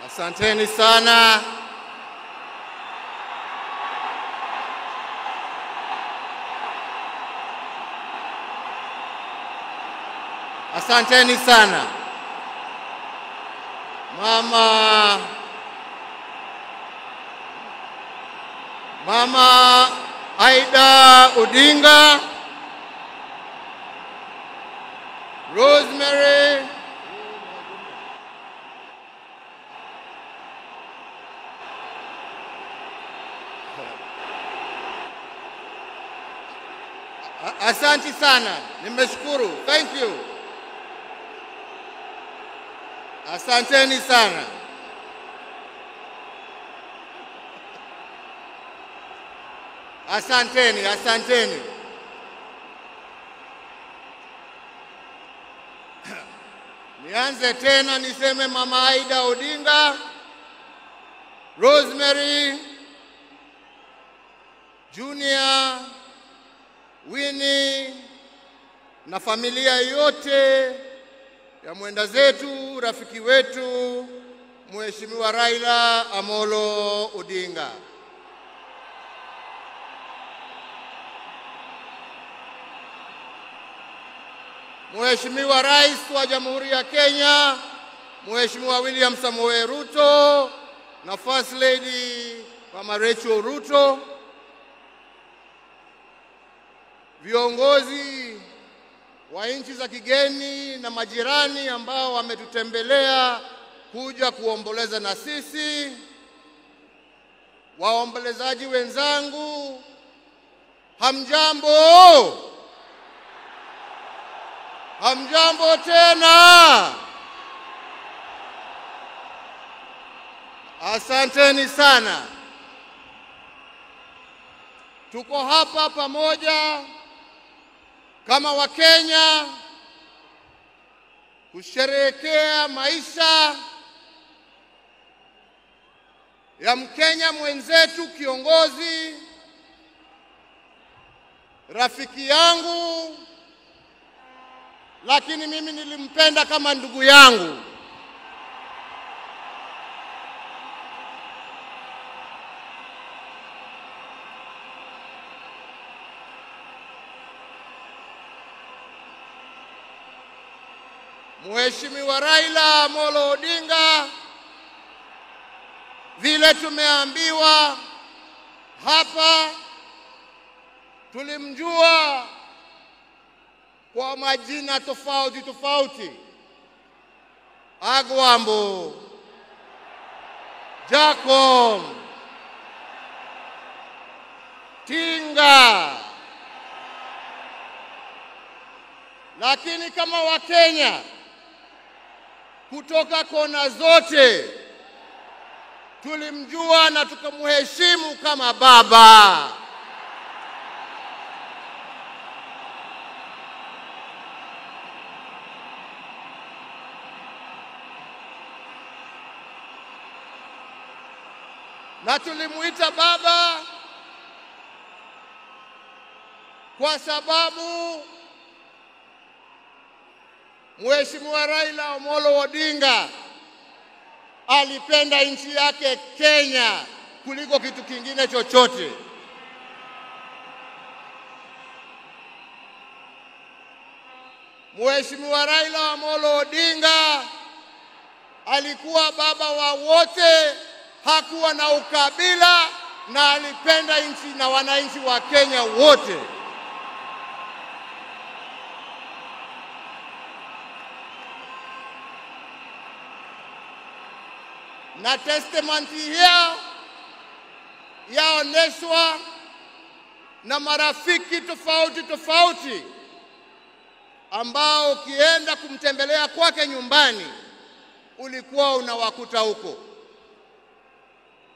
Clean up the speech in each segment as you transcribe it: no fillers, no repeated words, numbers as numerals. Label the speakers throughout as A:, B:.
A: Asanteni sana. Asanteni sana. Mama Aida Odinga, Rosemary Asante sana. Nimeshukuru. Thank you. Asanteni sana. Asanteni. Nianze tena niseme Mama Aida Odinga, Rosemary, Junior, Winnie na familia yote ya mwenda zetu, rafiki wetu, Mheshimiwa Raila Amolo Odinga. Mheshimiwa Rais wa Jamhuri ya Kenya, Mheshimiwa William Samoei Ruto na First Lady Mama Rachel Ruto, viongozi wa nchi za kigeni na majirani ambao wametutembelea kuja kuomboleza na sisi, waombolezaji wenzangu, hamjambo? Hamjambo tena. Asanteni sana. Tuko hapa pamoja kama Wakenya kusherehekea maisha ya Mkenya mwenzetu, kiongozi, rafiki yangu, lakini mimi nilimpenda kama ndugu yangu. Mheshimiwa Raila Amolo Odinga, vile tumeambiwa hapa, tulimjua kwa majina tofauti: Agwambo, Jacob, Tinga. Lakini kama Wakenya kutoka kona zote tulimjua na tukamheshimu kama baba. Na tulimuita baba kwa sababu Mheshimiwa Raila Amolo Odinga alipenda nchi yake Kenya kuliko kitu kingine chochote. Mheshimiwa Raila Amolo Odinga alikuwa baba wa wote, hakuwa na ukabila, na alipenda nchi na wananchi wa Kenya wote. Na testimony hiyo yaoneshwa na marafiki tofauti ambao ukienda kumtembelea kwake nyumbani ulikuwa unawakuta huko.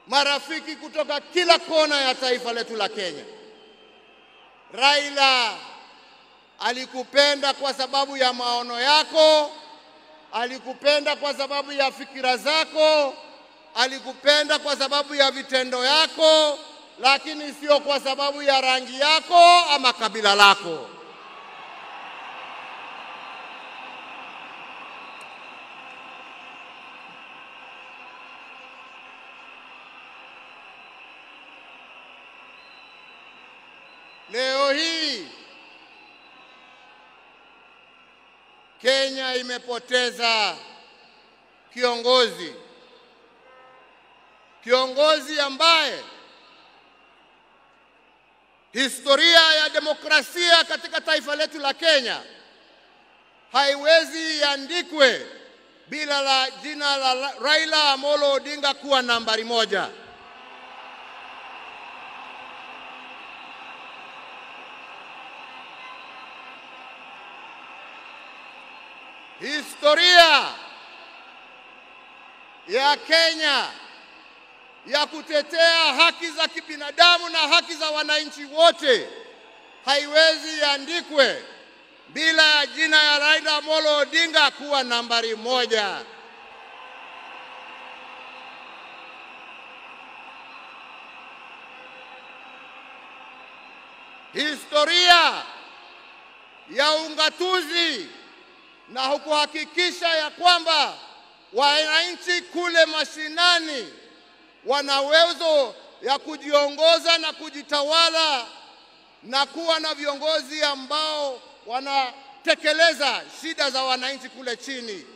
A: Marafiki kutoka kila kona ya taifa letu la Kenya. Raila alikupenda kwa sababu ya maono yako, alikupenda kwa sababu ya fikira zako, alikupenda kwa sababu ya vitendo yako, lakini sio kwa sababu ya rangi yako ama kabila lako. imepoteza kiongozi ambaye historia ya demokrasia katika taifa letu la Kenya haiwezi iandikwe bila la jina la Raila Amolo Odinga kuwa nambari moja. Historia ya Kenya ya kutetea haki za kibinadamu na haki za wananchi wote haiwezi iandikwe bila ya jina ya Raila Amolo Odinga kuwa nambari moja. Historia ya ungatuzi na kuhakikisha ya kwamba wananchi kule mashinani wana uwezo ya kujiongoza na kujitawala na kuwa na viongozi ambao wanatekeleza shida za wananchi kule chini,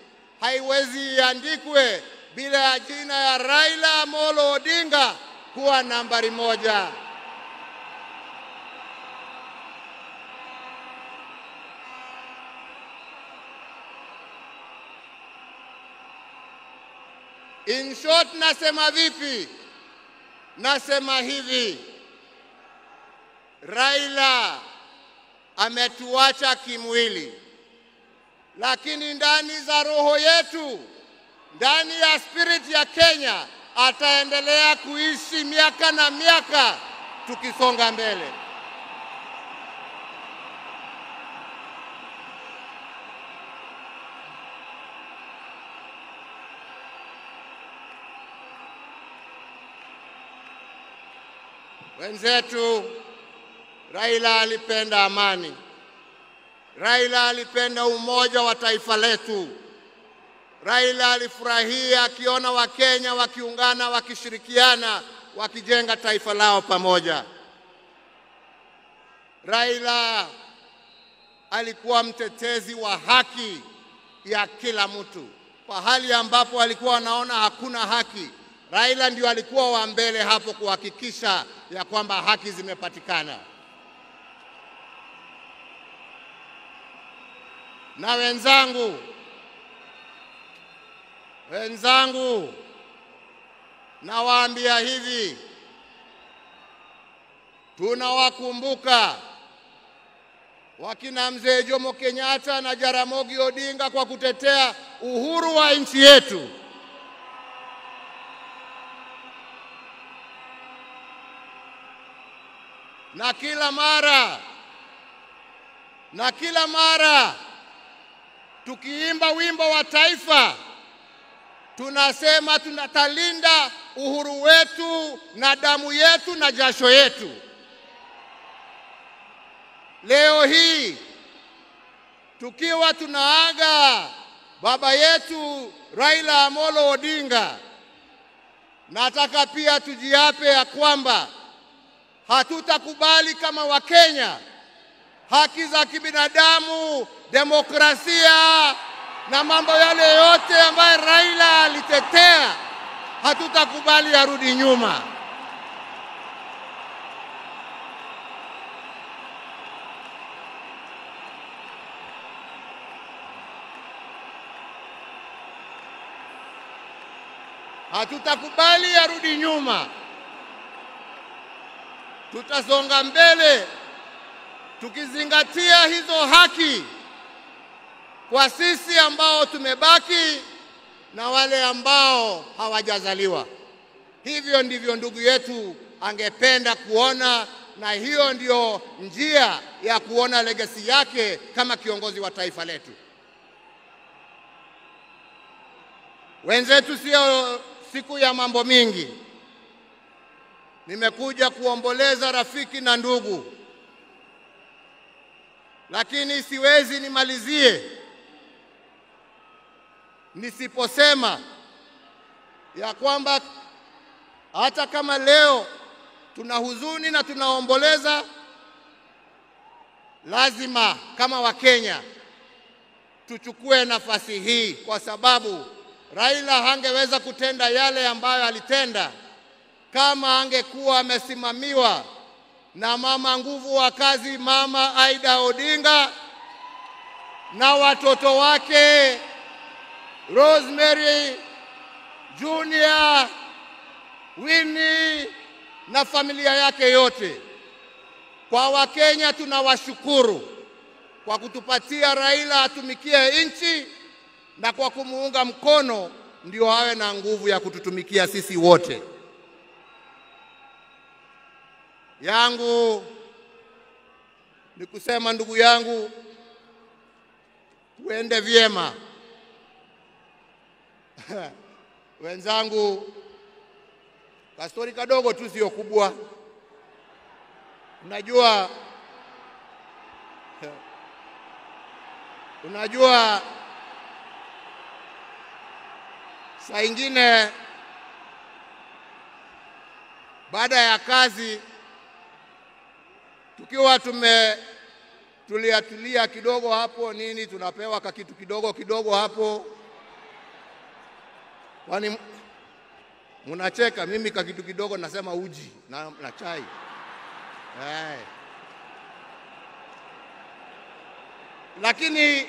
A: haiwezi iandikwe bila ya jina ya Raila Amolo Odinga kuwa nambari moja. In short, nasema vipi? Nasema hivi: Raila ametuacha kimwili, lakini ndani za roho yetu, ndani ya spirit ya Kenya, ataendelea kuishi miaka na miaka tukisonga mbele. Wenzetu, Raila alipenda amani. Raila alipenda umoja wa taifa letu. Raila alifurahia akiona Wakenya wakiungana, wakishirikiana, wakijenga taifa lao pamoja. Raila alikuwa mtetezi wa haki ya kila mtu. Pahali ambapo alikuwa anaona hakuna haki, Raila ndio alikuwa wa mbele hapo kuhakikisha ya kwamba haki zimepatikana. Na wenzangu, nawaambia hivi, tunawakumbuka wakina Mzee Jomo Kenyatta na Jaramogi Odinga kwa kutetea uhuru wa nchi yetu. Na kila mara tukiimba wimbo wa taifa, tunasema tunatalinda uhuru wetu na damu yetu na jasho yetu. Leo hii tukiwa tunaaga baba yetu Raila Amolo Odinga, nataka pia tujiape ya kwamba hatutakubali kama Wakenya haki za kibinadamu, demokrasia na mambo yale yote ambayo Raila alitetea, hatutakubali yarudi nyuma. Hatutakubali yarudi nyuma. Tutasonga mbele tukizingatia hizo haki kwa sisi ambao tumebaki na wale ambao hawajazaliwa. Hivyo ndivyo ndugu yetu angependa kuona, na hiyo ndio njia ya kuona legacy yake kama kiongozi wa taifa letu. Wenzetu, sio siku ya mambo mingi. Nimekuja kuomboleza rafiki na ndugu, lakini siwezi nimalizie nisiposema ya kwamba hata kama leo tuna huzuni na tunaomboleza, lazima kama Wakenya tuchukue nafasi hii, kwa sababu Raila hangeweza kutenda yale ambayo alitenda kama angekuwa amesimamiwa na mama nguvu wa kazi, Mama Aida Odinga na watoto wake Rosemary, Junior, Winnie na familia yake yote. Kwa Wakenya tunawashukuru kwa kutupatia Raila atumikie nchi, na kwa kumuunga mkono ndio awe na nguvu ya kututumikia sisi wote. Yangu ni kusema, ndugu yangu, tuende vyema. Wenzangu, kastori kadogo tu, sio kubwa. Unajua saa ingine baada ya kazi tukiwa tulia kidogo hapo nini, tunapewa kitu kidogo hapo. Kwani mnacheka? Mimi kitu kidogo nasema uji na chai. Lakini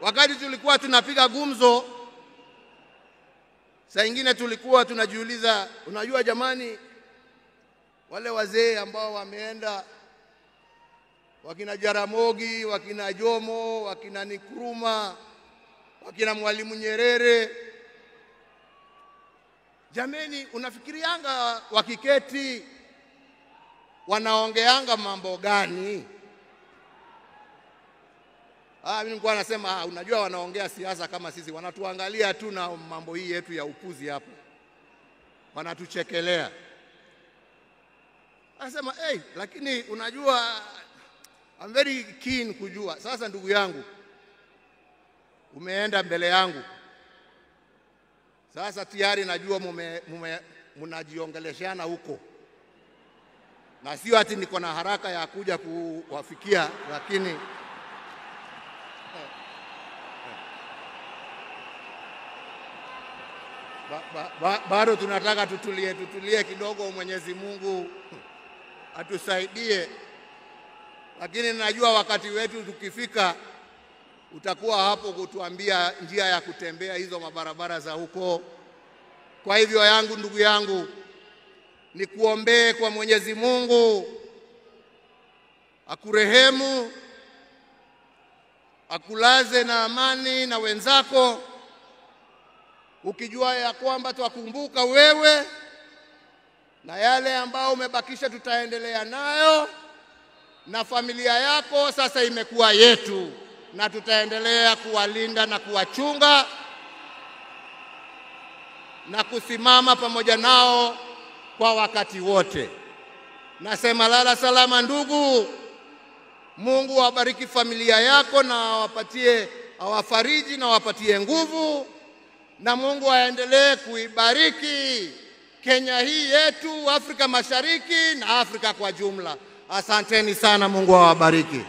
A: wakati tulikuwa tunapiga gumzo, saa ingine tulikuwa tunajiuliza, unajua jamani, wale wazee ambao wameenda, wakina Jaramogi, wakina Jomo, wakina Nkrumah, wakina Mwalimu Nyerere, jameni, unafikirianga wakiketi wanaongeanga mambo gani? Mimi nilikuwa nasema unajua wanaongea siasa kama sisi, wanatuangalia tu na mambo hii yetu ya upuzi hapo, wanatuchekelea. Anasema lakini unajua I'm very keen kujua. Sasa ndugu yangu, umeenda mbele yangu, sasa tayari najua mnajiongeleshana huko, na sio ati niko na haraka ya kuja kuwafikia, lakini bado tunataka tutulie kidogo. Mwenyezi Mungu atusaidie, lakini najua wakati wetu tukifika utakuwa hapo kutuambia njia ya kutembea hizo mabarabara za huko. Kwa hivyo ndugu yangu, nikuombee kwa Mwenyezi Mungu akurehemu, akulaze na amani na wenzako, ukijua ya kwamba twakumbuka wewe na yale ambao umebakisha tutaendelea nayo, na familia yako sasa imekuwa yetu, na tutaendelea kuwalinda na kuwachunga na kusimama pamoja nao kwa wakati wote. Nasema lala salama ndugu. Mungu awabariki familia yako na awafariji na awapatie nguvu, na Mungu aendelee kuibariki Kenya hii yetu, Afrika Mashariki na Afrika kwa jumla. Asanteni sana, Mungu awabariki.